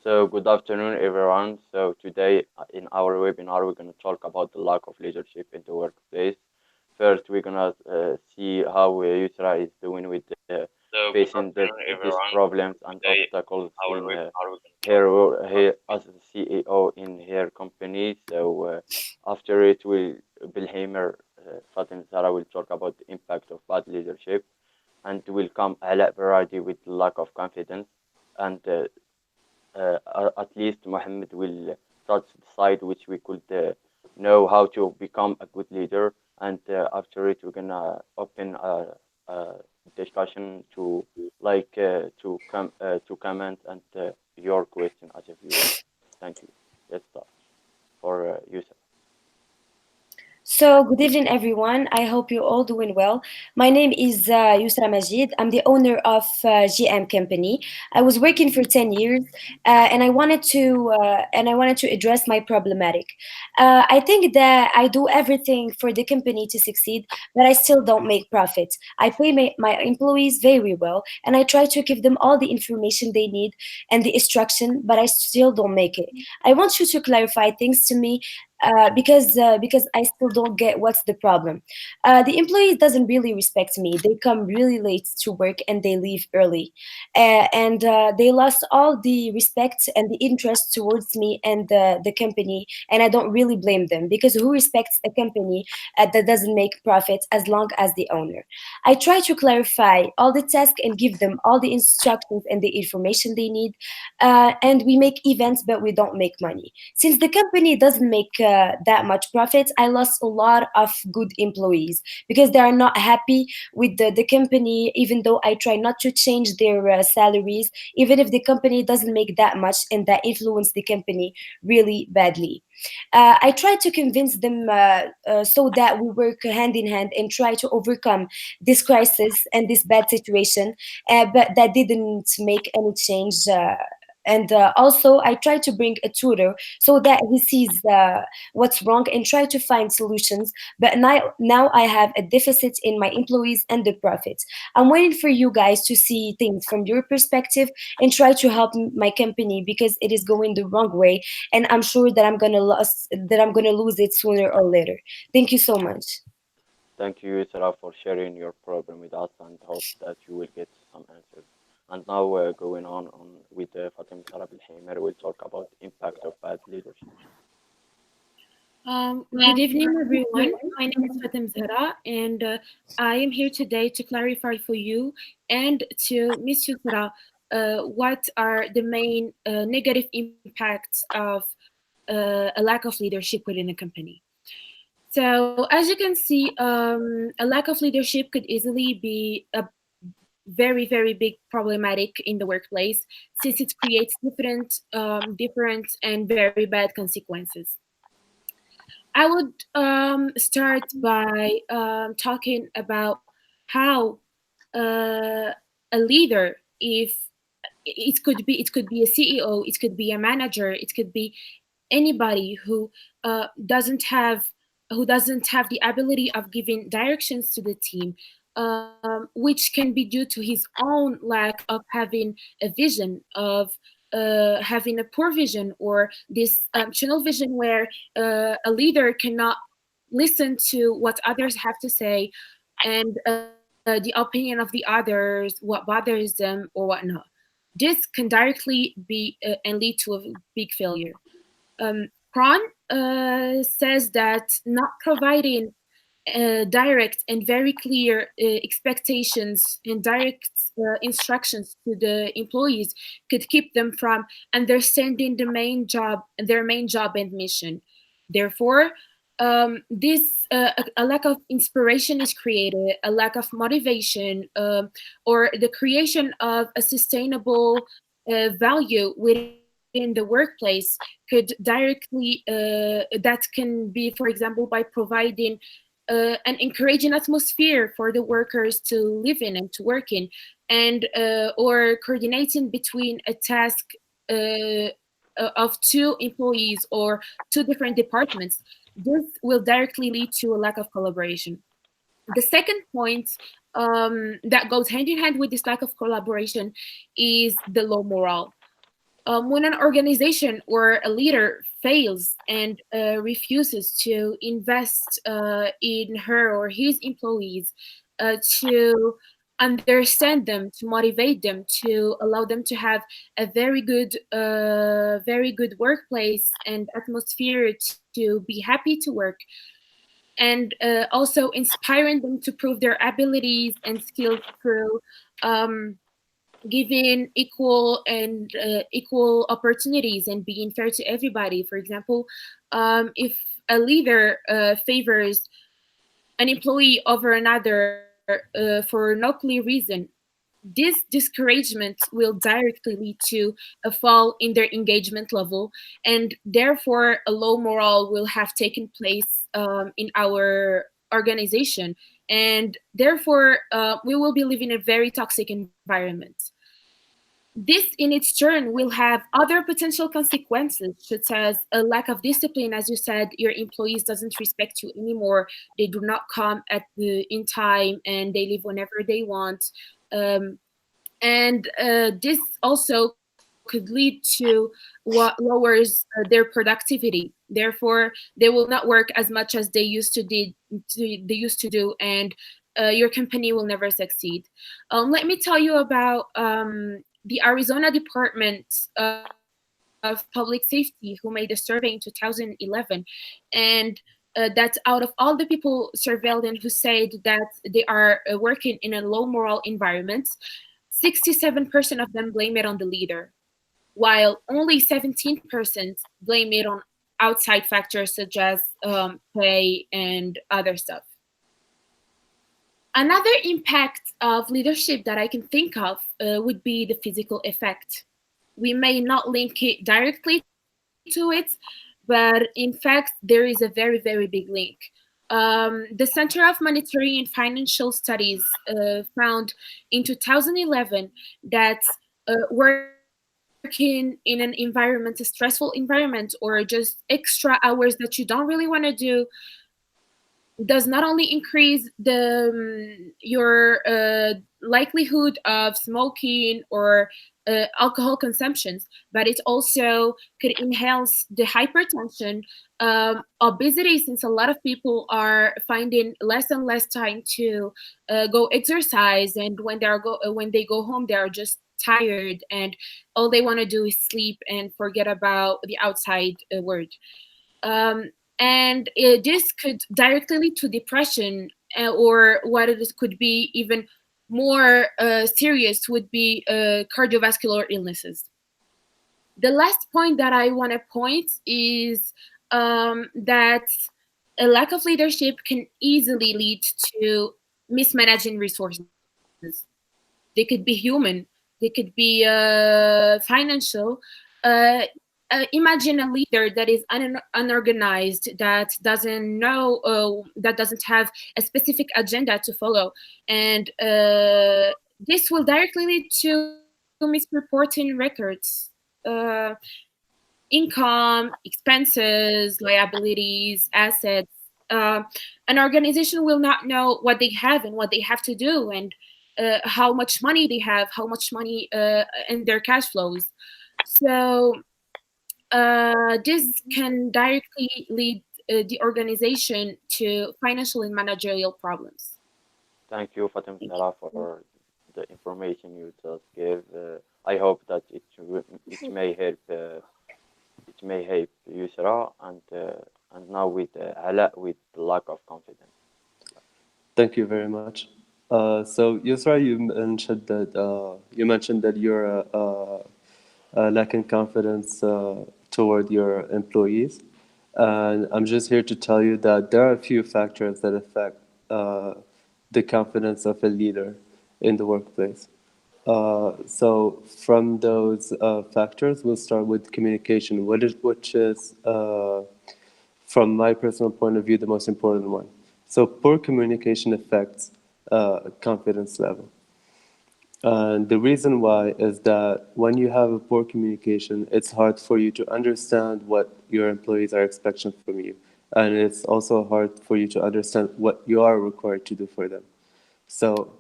So good afternoon, everyone. So today in our webinar, we're going to talk about the lack of leadership in the workplace. First, we're going to see how Yousra is doing with So good facing afternoon, these everyone. problems and Today, obstacles our in webinar, we're going to talk her as a CEO in her company. So after it, Belhimer, Fatima-Zahra will talk about the impact of bad leadership, and will come Alae Berradi with lack of confidence, and at least Mohammaed will touch the side which we could know how to become a good leader. And after it, we're gonna open a discussion to to comment and your question as a viewer. Thank you. Let's start for Yusuf. So, good evening, everyone. I hope you're all doing well. My name is Yousra Majid. I'm the owner of GM Company. I was working for 10 years, and I wanted to address my problematic. I think that I do everything for the company to succeed, but I still don't make profit. I pay my employees very well, and I try to give them all the information they need and the instruction, but I still don't make it. I want you to clarify things to me because I still don't get what's the problem. The employees doesn't really respect me. They come really late to work and they leave early, and they lost all the respect and the interest towards me and the company. And I don't really blame them because who respects a company that doesn't make profits as long as the owner? I try to clarify all the tasks and give them all the instructions and the information they need, and we make events, but we don't make money. Since the company doesn't make that much profit, I lost a lot of good employees because they are not happy with the company, even though I try not to change their salaries, even if the company doesn't make that much and that influence the company really badly. I try to convince them so that we work hand in hand and try to overcome this crisis and this bad situation, but that didn't make any change. And also, I try to bring a tutor so that he sees what's wrong and try to find solutions. But now I have a deficit in my employees and the profits. I'm waiting for you guys to see things from your perspective and try to help my company because it is going the wrong way, and I'm sure that I'm gonna lose it sooner or later. Thank you so much. Thank you, Yusra, for sharing your problem with us, and hope that you will get some answers. And now going on with Fatima-Zahra Belhimer, we'll talk about the impact of bad leadership. Good evening, everyone. My name is Fatima-Zahra, and I am here today to clarify for you and to Miss Yousra what are the main negative impacts of a lack of leadership within a company. So, as you can see, a lack of leadership could easily be a very, very big problematic in the workplace since it creates different and very bad consequences. I would start by talking about how a leader, if it could be a CEO, it could be a manager, it could be anybody who doesn't have the ability of giving directions to the team, which can be due to his own lack of having a vision of having a poor vision or this tunnel vision where a leader cannot listen to what others have to say and the opinion of the others, what bothers them or whatnot. This can directly be and lead to a big failure. Kron says that not providing direct and very clear expectations and direct instructions to the employees could keep them from understanding their main job and mission. Therefore, this a lack of inspiration is created, a lack of motivation, or the creation of a sustainable value within the workplace could directly that can be, for example, by providing an encouraging atmosphere for the workers to live in and to work in, and or coordinating between a task uh, of two employees or two different departments. This will directly lead to a lack of collaboration. The second point that goes hand in hand with this lack of collaboration is the low morale. When an organization or a leader fails and refuses to invest in her or his employees, to understand them, to motivate them, to allow them to have a very good workplace and atmosphere to be happy to work, and also inspiring them to prove their abilities and skills through um, giving equal opportunities and being fair to everybody. For example, if a leader favors an employee over another for no clear reason, this discouragement will directly lead to a fall in their engagement level, and therefore a low morale will have taken place in our organization, and therefore we will be living in a very toxic environment. This in its turn will have other potential consequences, such as a lack of discipline. As you said, your employees doesn't respect you anymore. They do not come at the in time, and they leave whenever they want. Um, and this also could lead to what lowers their productivity. Therefore, they will not work as much as they used to do, and your company will never succeed. Let me tell you about the Arizona Department of Public Safety, who made a survey in 2011, and that out of all the people surveilled and who said that they are working in a low moral environment, 67% of them blame it on the leader, while only 17% blame it on outside factors such as pay and other stuff. Another impact of leadership that I can think of would be the physical effect. We may not link it directly to it, but in fact, there is a very, very big link. The Center of Monetary and Financial Studies found in 2011 that working in an environment, a stressful environment, or just extra hours that you don't really want to do, does not only increase your likelihood of smoking or alcohol consumptions, but it also could enhance the hypertension, obesity, since a lot of people are finding less and less time to go exercise, and when they go home, they are just tired, and all they want to do is sleep and forget about the outside world. Um, and this could directly lead to depression, or what it is, could be even more serious would be cardiovascular illnesses. The last point that I want to point is that a lack of leadership can easily lead to mismanaging resources. They could be human, they could be financial. Uh, Imagine a leader that is unorganized, that doesn't know, that doesn't have a specific agenda to follow, and this will directly lead to misreporting records, income, expenses, liabilities, assets. Uh, an organization will not know what they have and what they have to do, and how much money they have, how much money in their cash flows. So this can directly lead the organization to financial and managerial problems. Thank you, Fatima-Zahra, for the information you just gave. I hope that it may help Yousra, and now with Alae with lack of confidence. Thank you very much. So Yusra, you mentioned that you're lacking confidence toward your employees, and I'm just here to tell you that there are a few factors that affect the confidence of a leader in the workplace. So from those factors, we'll start with communication, which is from my personal point of view, the most important one. So poor communication affects confidence level. And the reason why is that when you have a poor communication, it's hard for you to understand what your employees are expecting from you. And it's also hard for you to understand what you are required to do for them. So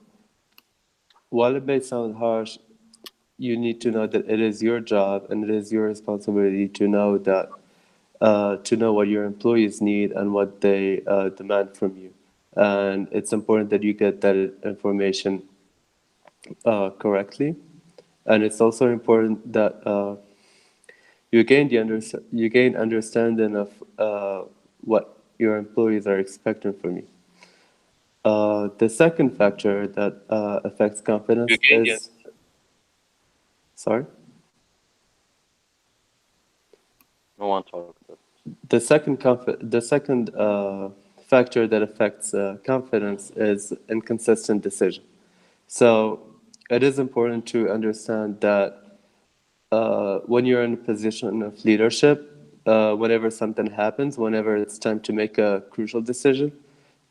while it may sound harsh, you need to know that it is your job and it is your responsibility to know that to know what your employees need and what they demand from you. And it's important that you get that information correctly. And it's also important that you gain understanding of what your employees are expecting from you. The second factor that affects confidence is, sorry, No one talk about. the second factor that affects confidence is inconsistent decision. So it is important to understand that when you're in a position of leadership, whenever something happens, whenever it's time to make a crucial decision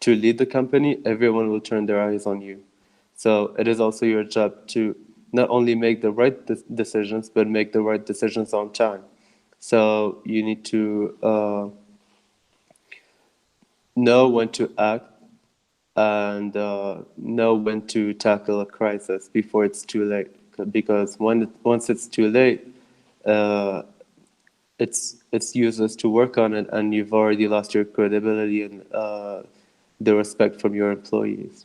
to lead the company, everyone will turn their eyes on you. So it is also your job to not only make the right decisions, but make the right decisions on time. So you need to know when to act and know when to tackle a crisis before it's too late. Because once it's too late, uh, it's useless to work on it, and you've already lost your credibility and the respect from your employees.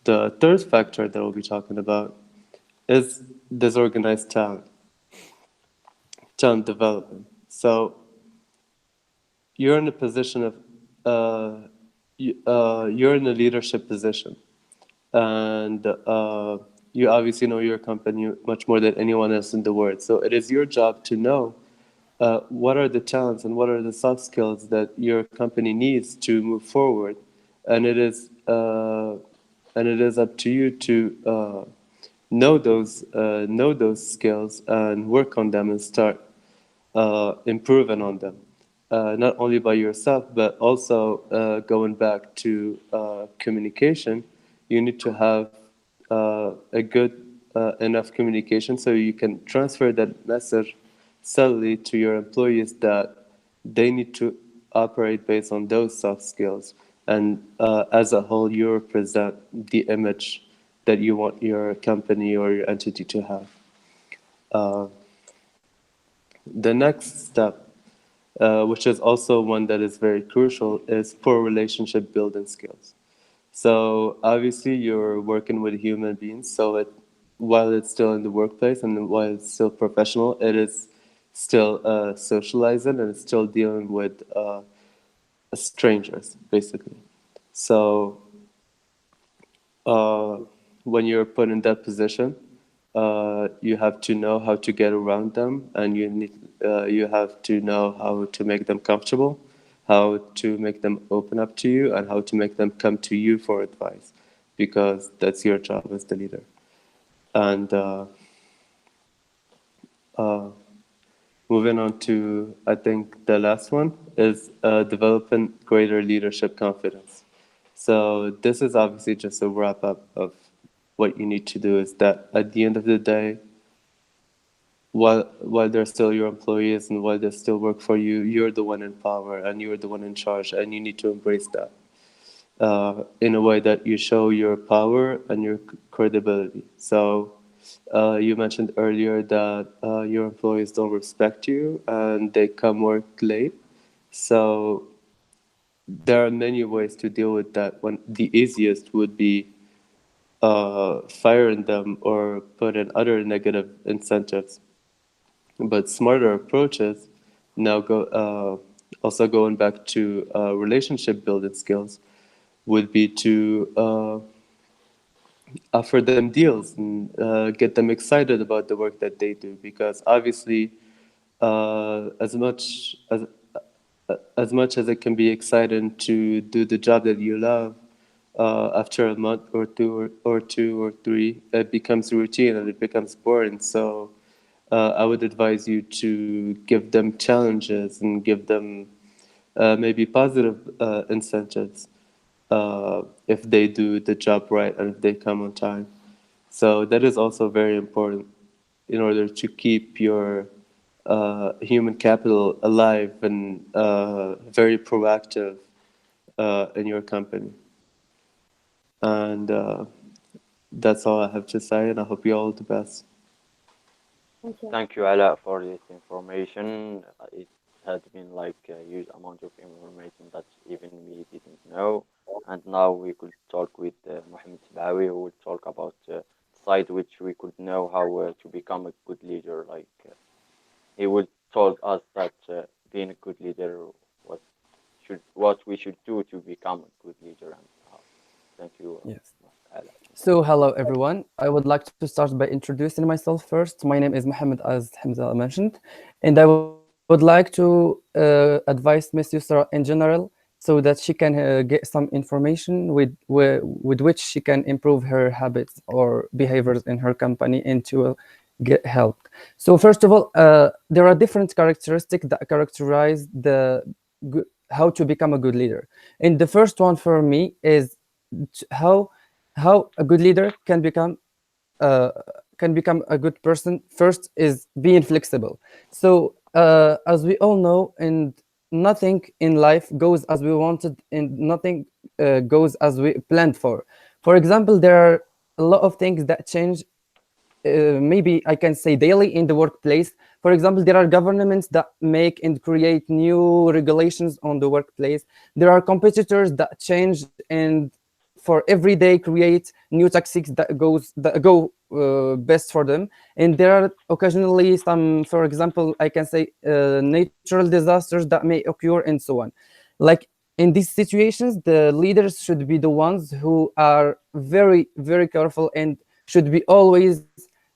The third factor that we'll be talking about is disorganized talent development. So you're in a position of you're in a leadership position, and you obviously know your company much more than anyone else in the world. So it is your job to know what are the talents and what are the soft skills that your company needs to move forward, and it is up to you to know those skills and work on them and start improving on them, not only by yourself, but also going back to communication. You need to have a good enough communication so you can transfer that message subtly to your employees that they need to operate based on those soft skills. And as a whole, you represent the image that you want your company or your entity to have. Uh, the next step, which is also one that is very crucial, is poor relationship building skills. So obviously you're working with human beings, so while it's still in the workplace and while it's still professional, it is still socializing and it's still dealing with strangers, basically. So uh, when you're put in that position, you have to know how to get around them, and you have to know how to make them comfortable, how to make them open up to you, and how to make them come to you for advice, because that's your job as the leader. And uh, moving on to, I think the last one is developing greater leadership confidence. So this is obviously just a wrap up of what you need to do. Is that at the end of the day, while they're still your employees and while they still work for you, you're the one in power and you're the one in charge, and you need to embrace that in a way that you show your power and your credibility. So you mentioned earlier that your employees don't respect you and they come work late. So there are many ways to deal with that. One, the easiest would be firing them or put in other negative incentives. But smarter approaches, now also going back to relationship building skills, would be to offer them deals and get them excited about the work that they do. Because obviously, as much as it can be exciting to do the job that you love, after a month or two or three, it becomes routine and it becomes boring. So I would advise you to give them challenges and give them maybe positive incentives if they do the job right and if they come on time. So that is also very important in order to keep your human capital alive and very proactive in your company. And that's all I have to say, and I hope you all the best. Okay. Thank you, Ala, for this information. It had been like a huge amount of information that even we didn't know. And now we could talk with Mohammed Sabaaoui, who will talk about side which we could know how to become a good leader. He will told us that being a good leader, what what we should do to become a good leader and how. Thank you, Yes. Ala. So, hello everyone. I would like to start by introducing myself first. My name is Mohammed, as Hamza mentioned, and I would like to advise Miss Yousra in general so that she can get some information with which she can improve her habits or behaviors in her company and to get help. So, first of all, there are different characteristics that characterize how to become a good leader. And the first one for me is how a good leader uh, can become a good person. First is being flexible. So as we all know, and nothing in life goes as we wanted and nothing goes as we planned for. For example, there are a lot of things that change, maybe I can say daily in the workplace. For example, there are governments that make and create new regulations on the workplace. There are competitors that change and for every day create new tactics that go best for them. And there are occasionally some, for example, I can say natural disasters that may occur and so on. Like in these situations, the leaders should be the ones who are very, very careful and should be always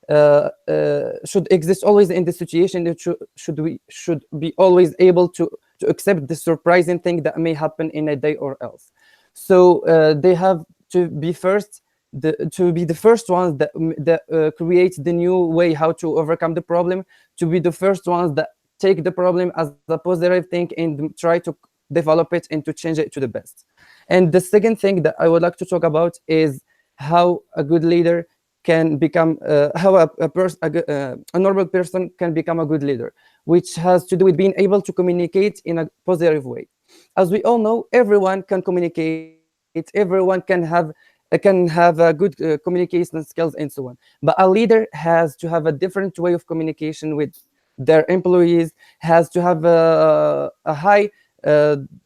should exist always in the situation. It should be always able to accept the surprising thing that may happen in a day or else. So they have to be to be the first ones that create the new way how to overcome the problem, to be the first ones that take the problem as a positive thing and try to develop it and to change it to the best. And the second thing that I would like to talk about is how a good leader can become how a normal person can become a good leader, which has to do with being able to communicate in a positive way. As we all know, everyone can communicate, everyone can have good communication skills and so on. But a leader has to have a different way of communication with their employees, has to have a high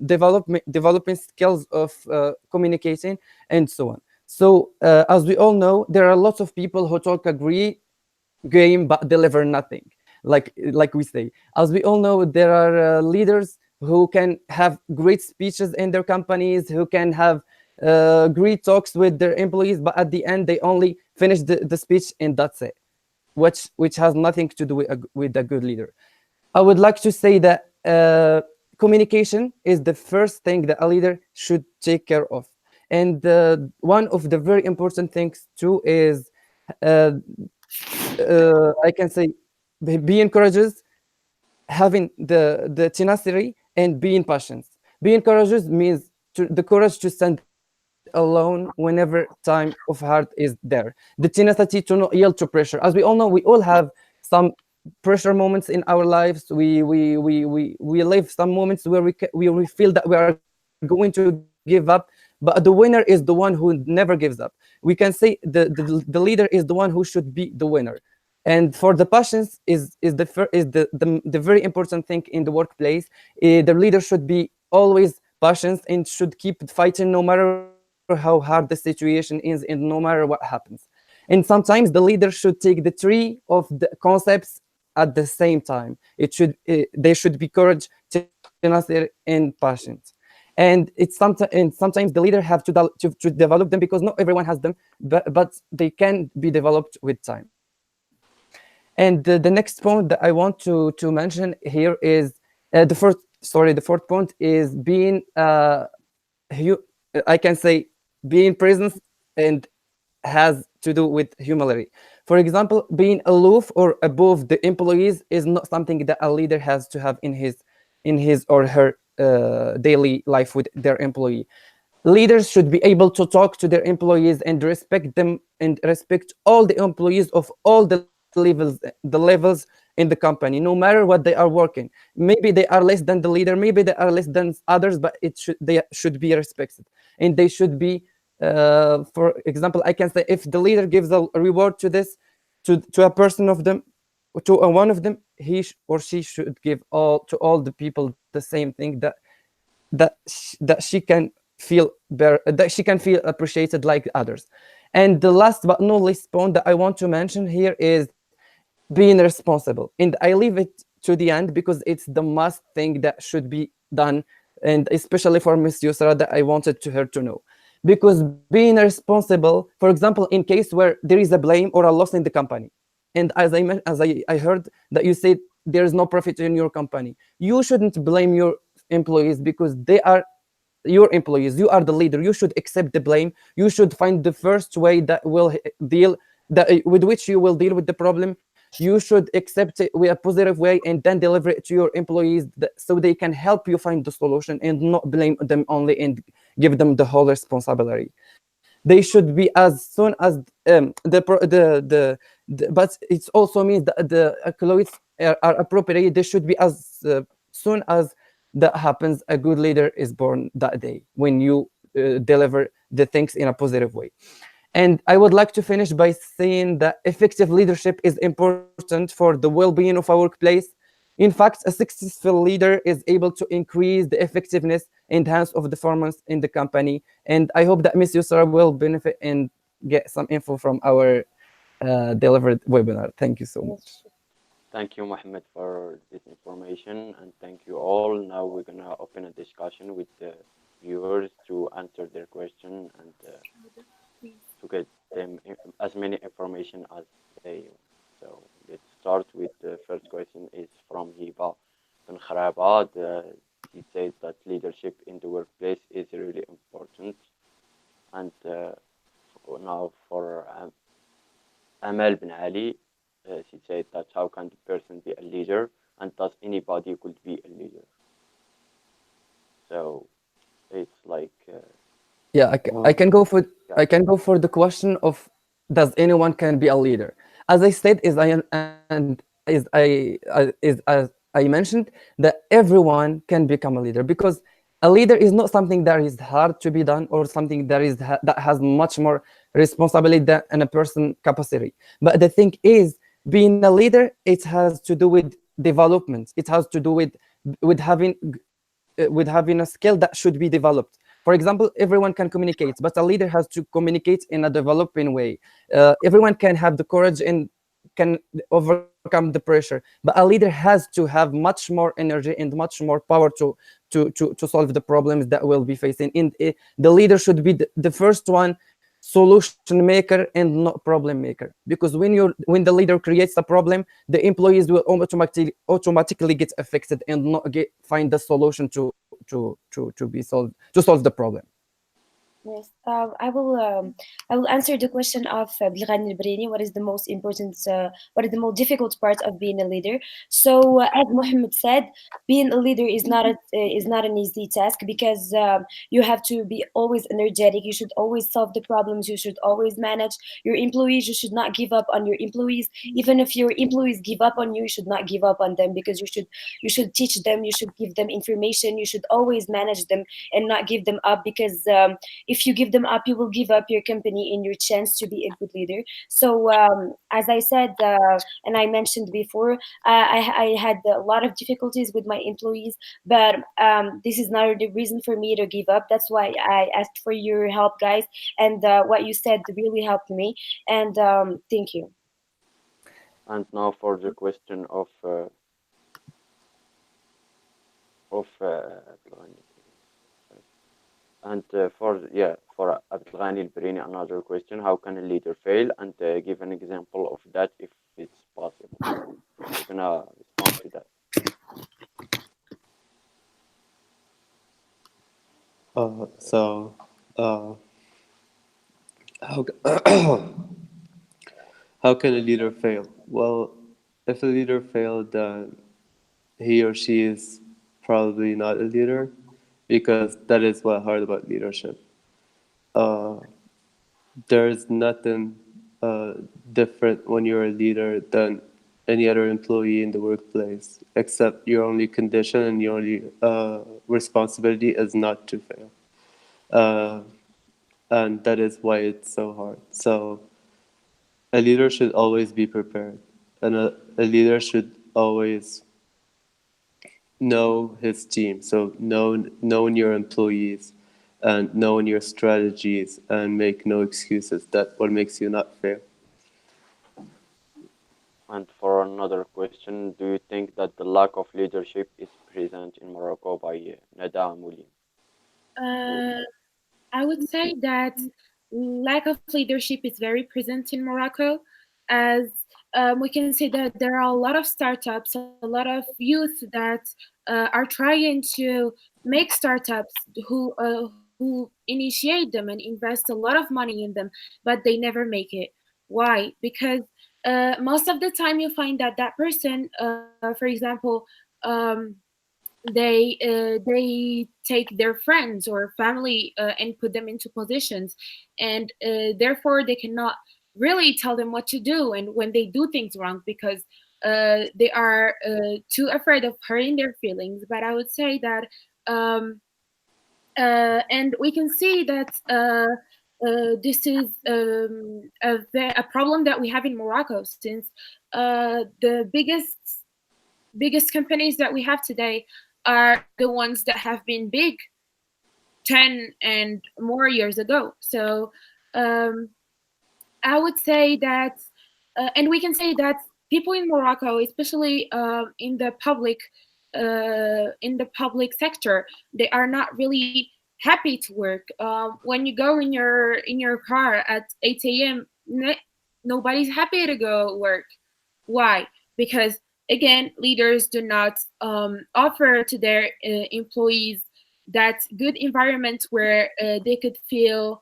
developing skills of communicating and so on. So as we all know, there are lots of people who talk a great game but deliver nothing. Like we say, as we all know, there are leaders who can have great speeches in their companies, who can have great talks with their employees, but at the end they only finish the speech and that's it, which has nothing to do with a good leader. I would like to say that communication is the first thing that a leader should take care of. And one of the very important things too is, uh, I can say, being courageous, having the tenacity, and being patient. Being courageous means the courage to stand alone whenever time of hard is there. The tenacity to not yield to pressure. As we all know, we all have some pressure moments in our lives. We live some moments where we feel that we are going to give up, but the winner is the one who never gives up. We can say the leader is the one who should be the winner. And for the passions is the very important thing in the workplace. The leader should be always passions and should keep fighting no matter how hard the situation is and no matter what happens. And sometimes the leader should take the three of the concepts at the same time. They should be courage, tenacity, and passion. And sometimes the leader have to develop them because not everyone has them, but they can be developed with time. And the next point that I want to mention here is the fourth point is being I can say being present and has to do with humility. For example, being aloof or above the employees is not something that a leader has to have in his or her daily life with their employee. Leaders should be able to talk to their employees and respect them and respect all the employees of all the levels in the company, no matter what they are working. Maybe they are less than the leader, maybe they are less than others, but they should be respected. And they should be, for example, I can say if the leader gives a reward to a person of them one of them, or she should give all to all the people the same thing, that she can that she can feel appreciated like others. And the last but not least point that I want to mention here is being responsible, and I leave it to the end because it's the must thing that should be done, and especially for Miss Yusra, that I wanted to her to know. Because being responsible, for example, in case where there is a blame or a loss in the company, and as I heard that you said there is no profit in your company, you shouldn't blame your employees because they are your employees. You are the leader. You should accept the blame. You should find the first way that will deal that with which you will deal with the problem. You should accept it with a positive way and then deliver it to your employees so they can help you find the solution and not blame them only and give them the whole responsibility. They should be as soon as but it also means that the clothes are appropriate. They should be as soon as that happens. A good leader is born that day when you deliver the things in a positive way. And I would like to finish by saying that effective leadership is important for the well-being of our workplace. In fact, a successful leader is able to increase the effectiveness and enhance of the performance in the company. And I hope that Ms. Yusra will benefit and get some info from our delivered webinar. Thank you so much. Thank you, Mohammed, for this information, and thank you all. Now we're gonna open a discussion with the viewers to answer their question and to get them as many information as they want. So let's start with the first question is from Hiba bin Kharabad. He said that leadership in the workplace is really important. And now for Amal bin Ali, she said that how can the person be a leader, and does anybody could be a leader? So it's like Yeah, I can go for the question of does anyone can be a leader. As I said, as I mentioned, that everyone can become a leader, because a leader is not something that is hard to be done or something that has much more responsibility than a person capacity. But the thing is, being a leader, it has to do with development. It has to do with having a skill that should be developed. For example, everyone can communicate, but a leader has to communicate in a developing way. Everyone can have the courage and can overcome the pressure, but a leader has to have much more energy and much more power to solve the problems that we'll be facing. And the leader should be the first one solution maker and not problem maker, because when the leader creates a problem, the employees will automatically get affected and not find the solution to be solved, to solve the problem. Yes, I will answer the question of Berradi al-Barini. What is the most important? What is the most difficult part of being a leader? So, as Mohammed said, being a leader is not an easy task, because you have to be always energetic. You should always solve the problems. You should always manage your employees. You should not give up on your employees. Even if your employees give up on you, you should not give up on them, because you should teach them. You should give them information. You should always manage them and not give them up, because if you give them up, you will give up your company and your chance to be a good leader. So, as I said, and I mentioned before, I had a lot of difficulties with my employees, but this is not the reason for me to give up. That's why I asked for your help, guys, and what you said really helped me. And thank you. and now for the question of and for Abdelghani al-Barini, another question: how can a leader fail? And give an example of that if it's possible. We're gonna respond to that. So, how how can a leader fail? Well, if a leader failed, then he or she is probably not a leader, because that is what hard about leadership. Uh, there's nothing different when you're a leader than any other employee in the workplace, except your only condition and your only responsibility is not to fail. Uh, and that is why it's so hard. So a leader should always be prepared, and a a leader should always know his team. So knowing your employees and knowing your strategies and make no excuses. That's what makes you not fair. And for another question, do you think that the lack of leadership is present in Morocco by Nada Moulim? Uh, I would say that lack of leadership is very present in Morocco, as we can see that there are a lot of startups, a lot of youth that are trying to make startups who initiate them and invest a lot of money in them, but they never make it. Why? Because most of the time you find that that person, for example, um, they take their friends or family and put them into positions, and therefore they cannot really tell them what to do and when they do things wrong, because they are too afraid of hurting their feelings. But I would say that um, and we can see that this is a problem that we have in Morocco, since the biggest companies that we have today are the ones that have been big 10 and more years ago. So um, I would say that, and we can say that people in Morocco, especially in the public sector, they are not really happy to work. When you go in your car at 8 a.m., nobody's happy to go work. Why? Because again, leaders do not offer to their employees that good environment where they could feel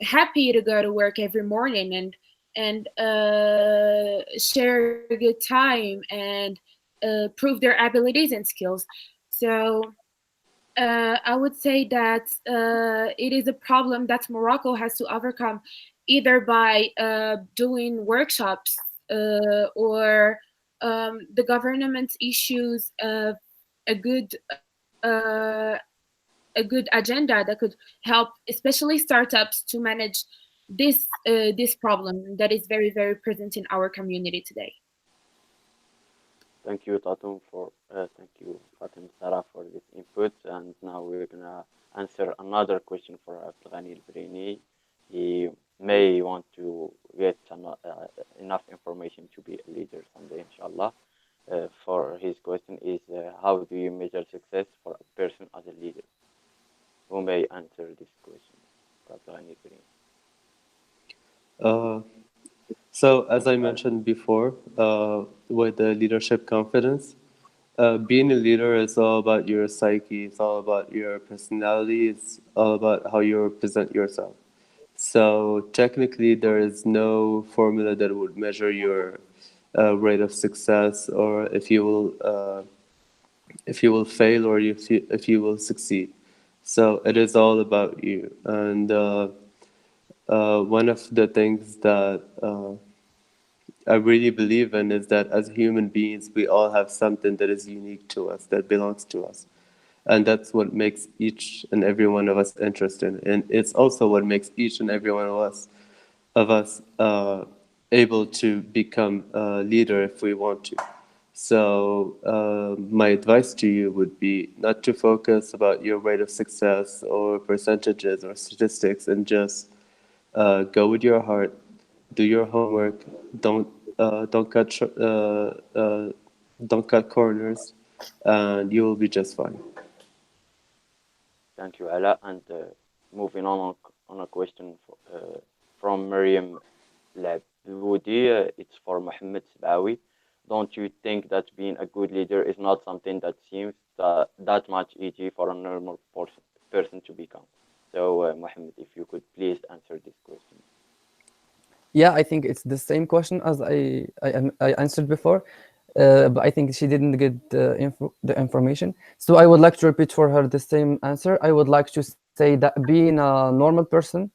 happy to go to work every morning and share a good time and prove their abilities and skills. So I would say that it is a problem that Morocco has to overcome, either by doing workshops or the government issues a good a good agenda that could help, especially startups, to manage this problem that is very present in our community today. Thank you, Tatum, for thank you, Fatima-Zahra, for this input. And now we're gonna answer another question for Abdelghani al-Brini. He may want to get enough information to be a leader someday, inshallah. For his question is, how do you measure success for a person as a leader? Who may answer this question? Abdelghani al-Brini. Uh, so, as I mentioned before, with the leadership confidence, being a leader is all about your psyche, it's all about your personality, it's all about how you present yourself. So, technically, there is no formula that would measure your rate of success, or if you will fail, or if you will succeed. So, it is all about you. And one of the things that I really believe in is that as human beings, we all have something that is unique to us, that belongs to us. And that's what makes each and every one of us interesting. And it's also what makes each and every one of us able to become a leader if we want to. So my advice to you would be not to focus about your rate of success or percentages or statistics, and just go with your heart, do your homework, don't uh, don't cut sh- uh, uh, don't cut corners, and you will be just fine. Thank you, Ala. And moving on a question from Miriam Labudi, it's for Mohammed Sabaaoui. Don't you think that being a good leader is not something that seems that much easy for a normal person to become? So, Mohammed, if you could please answer this question. Yeah, I think it's the same question as I answered before, but I think she didn't get the information. So I would like to repeat for her the same answer. I would like to say that being a normal person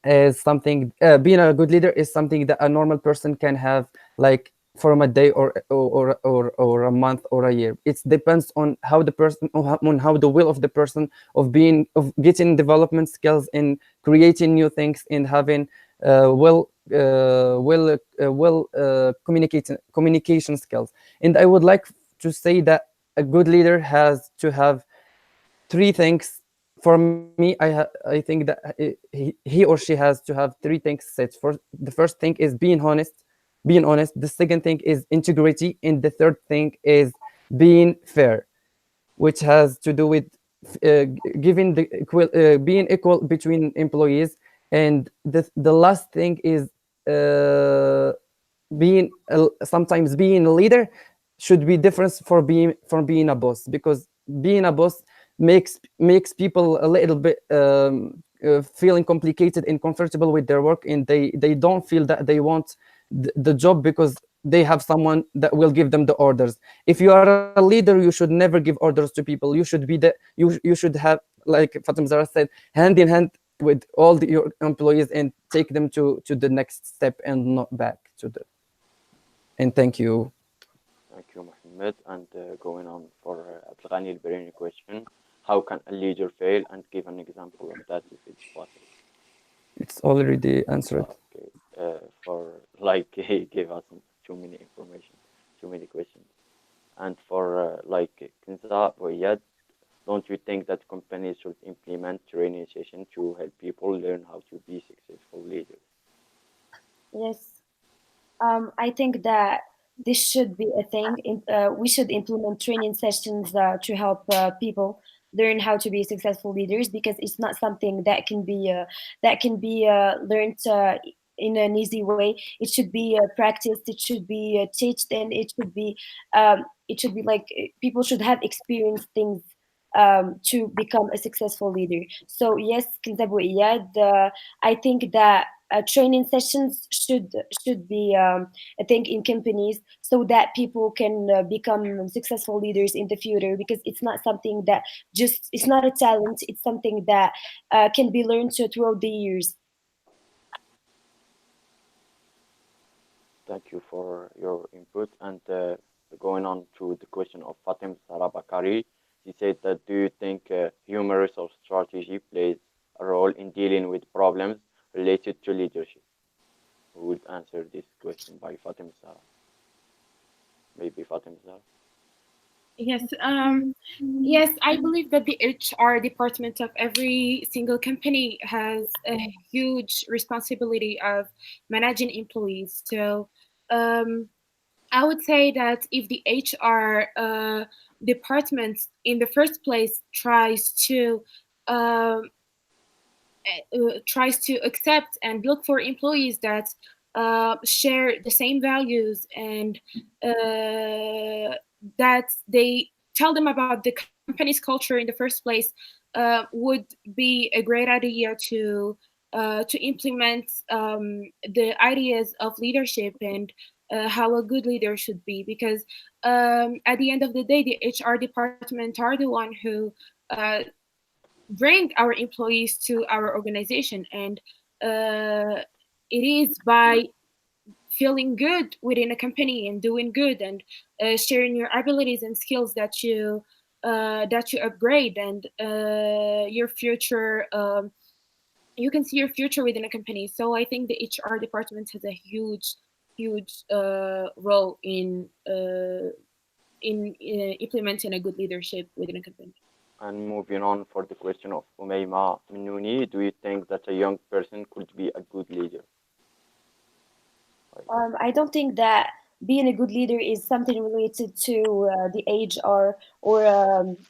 is something. Being a good leader is something that a normal person can have, like from a day or a month or a year. It depends on how the person, on how the will of the person of getting development skills, in creating new things, in having well communication skills. And I would like to say that a good leader has to have three things. For me, I think that he or she has to have three things set. For the first thing is being honest. The second thing is integrity, and the third thing is being fair, which has to do with giving the being equal between employees. And the last thing is sometimes being a leader should be different for being from being a boss, because being a boss makes people a little bit feeling complicated and comfortable with their work, and they don't feel that they want the job because they have someone that will give them the orders. If you are a leader, you should never give orders to people. You should be you should have, like Fatima-Zahra said, hand in hand with all your employees and take them to the next step and not back to the. And thank you. Thank you, Mohammed. And going on for Abdelghani al question, how can a leader fail, and give an example of that if it's possible. It's already answered. Okay. For like he gave us too many information, too many questions. And for like Kinza Wayad, don't you think that companies should implement training sessions to help people learn how to be successful leaders? Yes. I think that this should be a thing. We should implement training sessions to help people learn how to be successful leaders, because it's not something that can be learned in an easy way. It should be practiced. It should be taught, and it should be like people should have experienced things to become a successful leader. So yes, Kintabu Iyad, I think that training sessions should be a thing in companies, so that people can become successful leaders in the future, because it's not something that just it's not a talent. It's something that can be learned throughout the years. Thank you for your input. And going on to the question of Fatima-Zahra Bakari, she said that, do you think humor or strategy plays a role in dealing with problems related to leadership? Who would answer this question by Fatima-Zahra? Maybe Fatima-Zahra. Yes, yes, I believe that the HR department of every single company has a huge responsibility of managing employees. So, um, I would say that if the HR department in the first place um, tries to accept and look for employees that share the same values, and that they tell them about the company's culture in the first place, would be a great idea to implement the ideas of leadership, and how a good leader should be. Because at the end of the day, the HR department are the one who uh, bring our employees to our organization, and it is by feeling good within a company and doing good, and sharing your abilities and skills that you upgrade, and your future you can see your future within a company. So I think the HR department has a huge role in implementing a good leadership within a company. And moving on for the question of Umayma Minouni, do you think that a young person could be a good leader? Like, I don't think that being a good leader is something related to the age or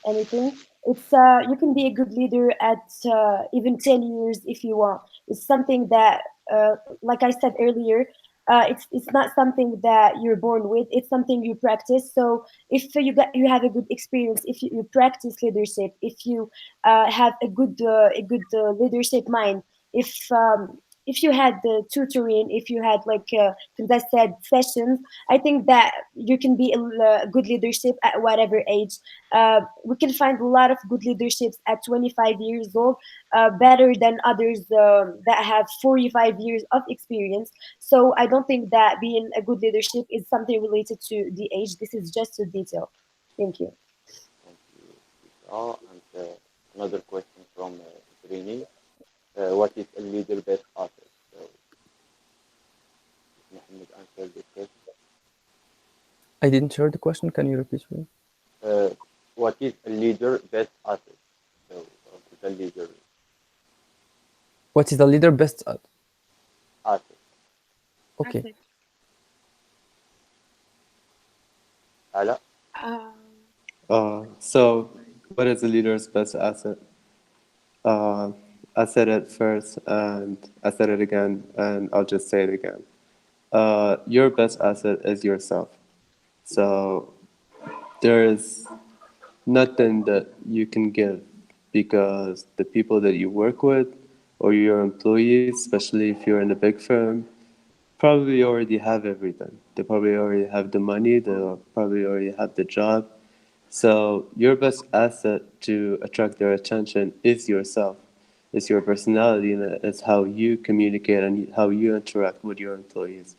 anything. It's you can be a good leader at even 10 years if you want. It's something that, like I said earlier, it's not something that you're born with. It's something you practice. So if you have a good experience, if you practice leadership, if you have a good leadership mind, if you had the tutoring, if you had like I said, sessions, I think that you can be a good leadership at whatever age. We can find a lot of good leaderships at 25 years old, better than others that have 45 years of experience. So I don't think that being a good leadership is something related to the age. This is just a detail. Thank you. thank you, Isra. And another question from Trini. What is a leader best asset? So, Mohammed answer this question. I didn't hear the question. Can you repeat, please? Uh, what is a leader best asset? So, what is a leader What is the leader best at? asset? Okay. Asset. Ala? So, what is a leader's best asset? Uh, I said it first, and I said it again, and I'll just say it again. Your best asset is yourself. So, there is nothing that you can give because the people that you work with or your employees, especially if you're in a big firm, probably already have everything. They probably already have the money, they probably already have the job. So your best asset to attract their attention is yourself. It's your personality and it's how you communicate and how you interact with your employees.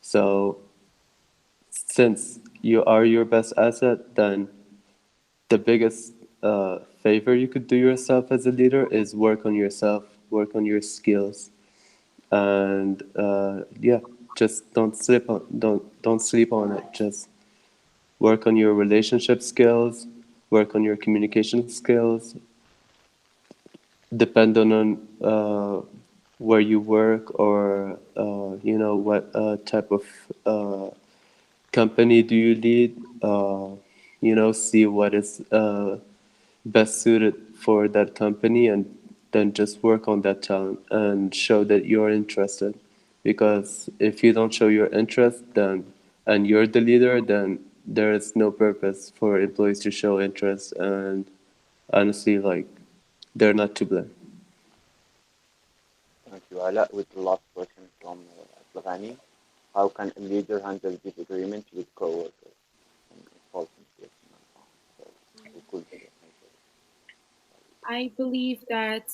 So since you are your best asset, then the biggest favor you could do yourself as a leader is work on yourself, work on your skills, and yeah, just don't sleep on it. Just work on your relationship skills, work on your communication skills. Depend on where you work or what type of company do you lead. See what is best suited for that company and then just work on that talent and show that you're interested, because if you don't show your interest then and you're the leader, then there is no purpose for employees to show interest, and honestly, like, they're not to blame. Thank you, Ala. With the last question from Ghani. How can a leader handle disagreement with coworkers and involvement with so we could answer. I believe that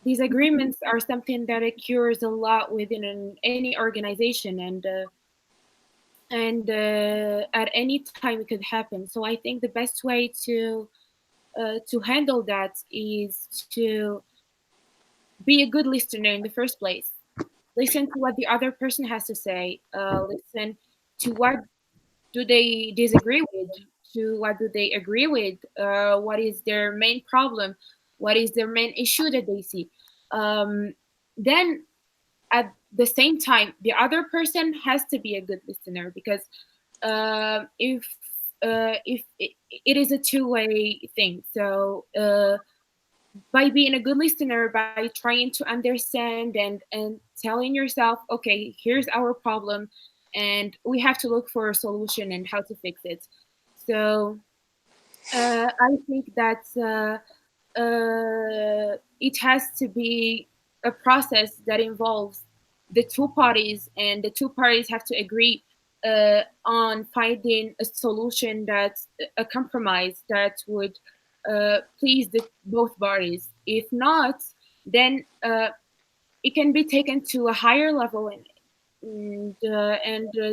these agreements are something that occurs a lot within any organization, and at any time it could happen. So I think the best way to handle that is to be a good listener in the first place. Listen to what the other person has to say. Listen to what do they disagree with, to what do they agree with, what is their main problem, what is their main issue that they see. Then at the same time, the other person has to be a good listener, because if it is a two-way thing. So by being a good listener, by trying to understand and telling yourself, okay, here's our problem, and we have to look for a solution and how to fix it. So I think that it has to be a process that involves the two parties, and the two parties have to agree on finding a solution that's a compromise that would please both parties. If not, then it can be taken to a higher level, and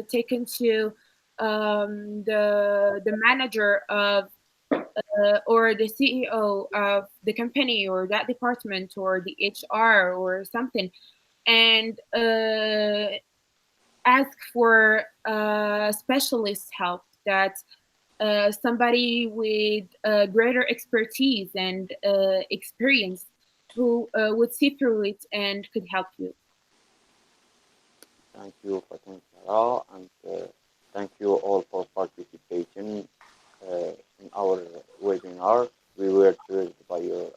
taken to the manager of or the CEO of the company or that department or the HR or something, and ask for specialist help, that somebody with greater expertise and experience who would see through it and could help you. Thank you, Fatima-Zahra, and thank you all for participating in our webinar. We were thrilled by your